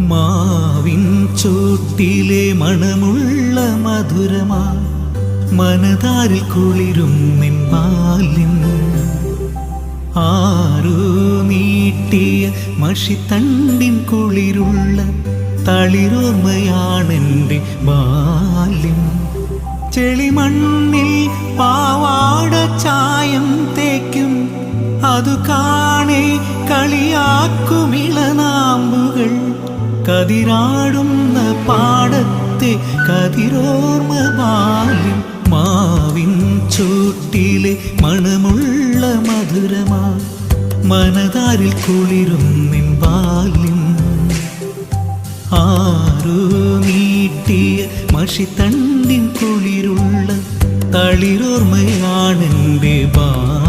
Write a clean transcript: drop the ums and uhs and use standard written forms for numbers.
മാവിൻ ചോട്ടിലെ മണമുള്ള മധുരമാ മനതാരിൽ കുളിരും നിൻ ബാല്യം. ആരോ നീട്ടിയ മഷിത്തണ്ടിൻ കുളിരുള്ള തളിരോർമ്മയാണെൻ്റെ ബാല്യം. ചെളിമണ്ണിൽ പാവാട ചായം തേക്കും അതു കാണേ കളിയാക്കുമിളനാമ്പുകൾ. കതിരാടുന്ന പാടത്തെ കതിരോർമ്മ ബാല്യം. മാവിൻ ചോട്ടിലെ മണമുള്ള മധുരമാ മനതാരിൽ കുളിരും നിൻ ബാല്യം. ആരോ നീട്ടിയ മഷിത്തണ്ടിൻ കുളിരുള്ള തളിരോർമ്മയാണെൻ്റെ ബാല്യം.